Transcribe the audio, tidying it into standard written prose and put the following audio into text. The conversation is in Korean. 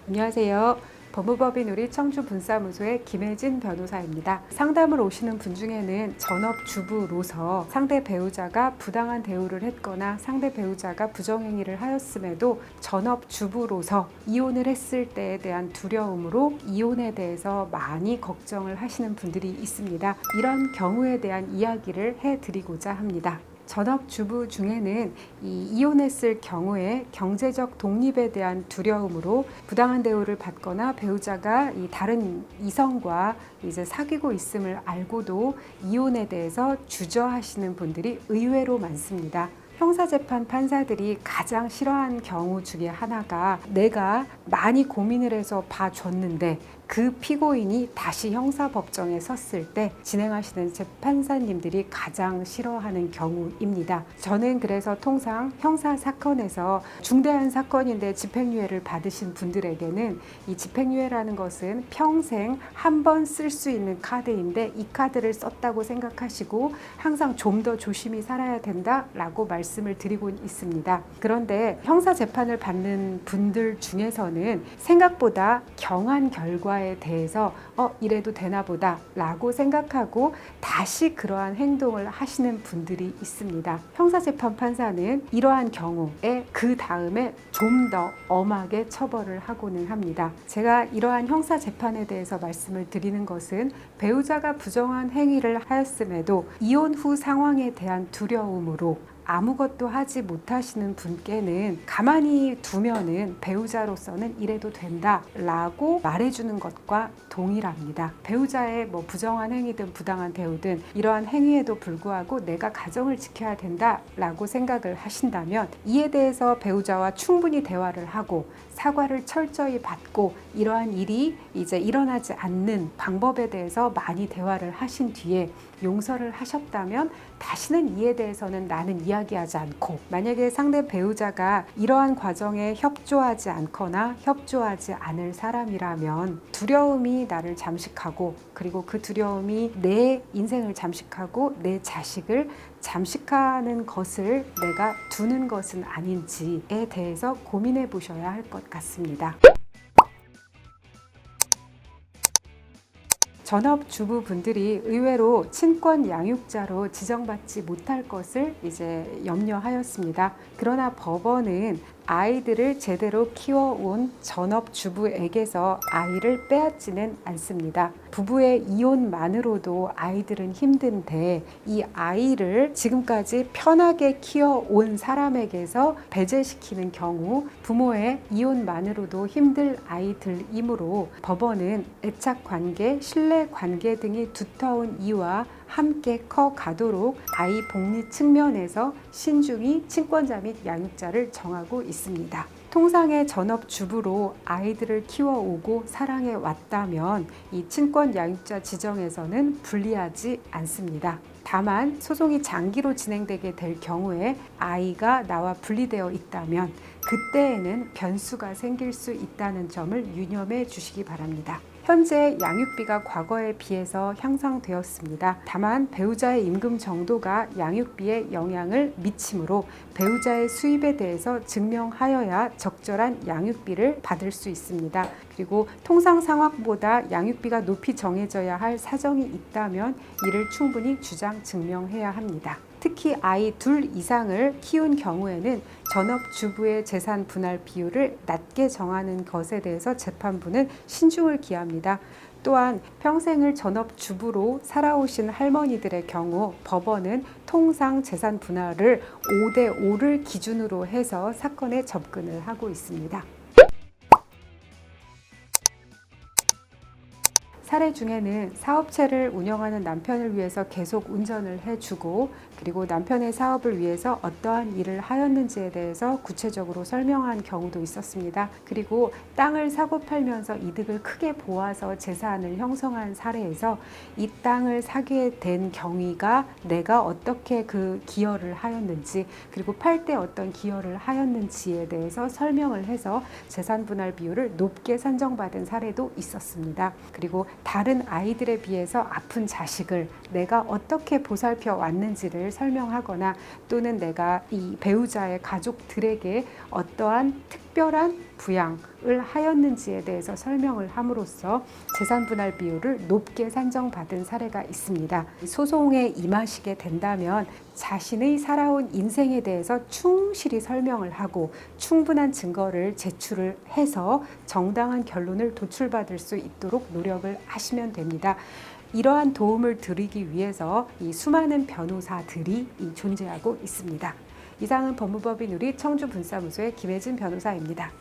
안녕하세요. 법무법인 우리 청주분사무소의 김혜진 변호사입니다. 상담을 오시는 분 중에는 전업주부로서 상대 배우자가 부당한 대우를 했거나 상대 배우자가 부정행위를 하였음에도 전업주부로서 이혼을 했을 때에 대한 두려움으로 이혼에 대해서 많이 걱정을 하시는 분들이 있습니다. 이런 경우에 대한 이야기를 해드리고자 합니다. 전업주부 중에는 이혼했을 경우에 경제적 독립에 대한 두려움으로 부당한 대우를 받거나 배우자가 다른 이성과 이제 사귀고 있음을 알고도 이혼에 대해서 주저하시는 분들이 의외로 많습니다. 형사재판 판사들이 가장 싫어하는 경우 중에 하나가 내가 많이 고민을 해서 봐줬는데 그 피고인이 다시 형사법정에 섰을 때 진행하시는 재판사님들이 가장 싫어하는 경우입니다. 저는 그래서 통상 형사사건에서 중대한 사건인데 집행유예를 받으신 분들에게는 이 집행유예라는 것은 평생 한 번 쓸 수 있는 카드인데 이 카드를 썼다고 생각하시고 항상 좀 더 조심히 살아야 된다라고 말씀을 드리고 있습니다. 그런데 형사재판을 받는 분들 중에서는 생각보다 경한 결과에 대해서 이래도 되나 보다 라고 생각하고 다시 그러한 행동을 하시는 분들이 있습니다. 형사재판 판사는 이러한 경우에 그 다음에 좀 더 엄하게 처벌을 하고는 합니다. 제가 이러한 형사재판에 대해서 말씀을 드리는 것은 배우자가 부정한 행위를 하였음에도 이혼 후 상황에 대한 두려움으로 아무것도 하지 못하시는 분께는 가만히 두면은 배우자로서는 이래도 된다 라고 말해주는 것과 동일합니다. 배우자의 부정한 행위든 부당한 대우든 이러한 행위에도 불구하고 내가 가정을 지켜야 된다 라고 생각을 하신다면 이에 대해서 배우자와 충분히 대화를 하고 사과를 철저히 받고 이러한 일이 이제 일어나지 않는 방법에 대해서 많이 대화를 하신 뒤에 용서를 하셨다면 다시는 이에 대해서는 나는 이야기하지 않고, 만약에 상대 배우자가 이러한 과정에 협조하지 않거나 협조하지 않을 사람이라면 두려움이 나를 잠식하고, 그리고 그 두려움이 내 인생을 잠식하고 내 자식을 잠식하는 것을 내가 두는 것은 아닌지에 대해서 고민해 보셔야 할 것 같습니다. 전업주부분들이 의외로 친권 양육자로 지정받지 못할 것을 이제 염려하였습니다. 그러나 법원은 아이들을 제대로 키워온 전업주부에게서 아이를 빼앗지는 않습니다. 부부의 이혼만으로도 아이들은 힘든데 이 아이를 지금까지 편하게 키워온 사람에게서 배제시키는 경우 부모의 이혼만으로도 힘들 아이들이므로 법원은 애착관계, 신뢰관계 등이 두터운 이와 함께 커가도록 아이 복리 측면에서 신중히 친권자 및 양육자를 정하고 있습니다. 통상의 전업주부로 아이들을 키워오고 사랑해 왔다면 이 친권 양육자 지정에서는 불리하지 않습니다. 다만 소송이 장기로 진행되게 될 경우에 아이가 나와 분리되어 있다면 그때에는 변수가 생길 수 있다는 점을 유념해 주시기 바랍니다. 현재 양육비가 과거에 비해서 향상되었습니다. 다만 배우자의 임금 정도가 양육비에 영향을 미치므로 배우자의 수입에 대해서 증명하여야 적절한 양육비를 받을 수 있습니다. 그리고 통상 상황보다 양육비가 높이 정해져야 할 사정이 있다면 이를 충분히 주장 증명해야 합니다. 특히 아이 둘 이상을 키운 경우에는 전업주부의 재산 분할 비율을 낮게 정하는 것에 대해서 재판부는 신중을 기합니다. 또한 평생을 전업주부로 살아오신 할머니들의 경우 법원은 통상 재산 분할을 5대5를 기준으로 해서 사건에 접근을 하고 있습니다. 사례 중에는 사업체를 운영하는 남편을 위해서 계속 운전을 해주고 그리고 남편의 사업을 위해서 어떠한 일을 하였는지에 대해서 구체적으로 설명한 경우도 있었습니다. 그리고 땅을 사고 팔면서 이득을 크게 보아서 재산을 형성한 사례에서 이 땅을 사게 된 경위가 내가 어떻게 그 기여를 하였는지 그리고 팔 때 어떤 기여를 하였는지에 대해서 설명을 해서 재산 분할 비율을 높게 산정받은 사례도 있었습니다. 그리고 다른 아이들에 비해서 아픈 자식을 내가 어떻게 보살펴 왔는지를 설명하거나 또는 내가 이 배우자의 가족들에게 어떠한 특별한 특별한 부양을 하였는지에 대해서 설명을 함으로써 재산분할 비율을 높게 산정받은 사례가 있습니다. 소송에 임하시게 된다면 자신의 살아온 인생에 대해서 충실히 설명을 하고 충분한 증거를 제출을 해서 정당한 결론을 도출받을 수 있도록 노력을 하시면 됩니다. 이러한 도움을 드리기 위해서 이 수많은 변호사들이 존재하고 있습니다. 이상은 법무법인 우리 청주분사무소의 김혜진 변호사입니다.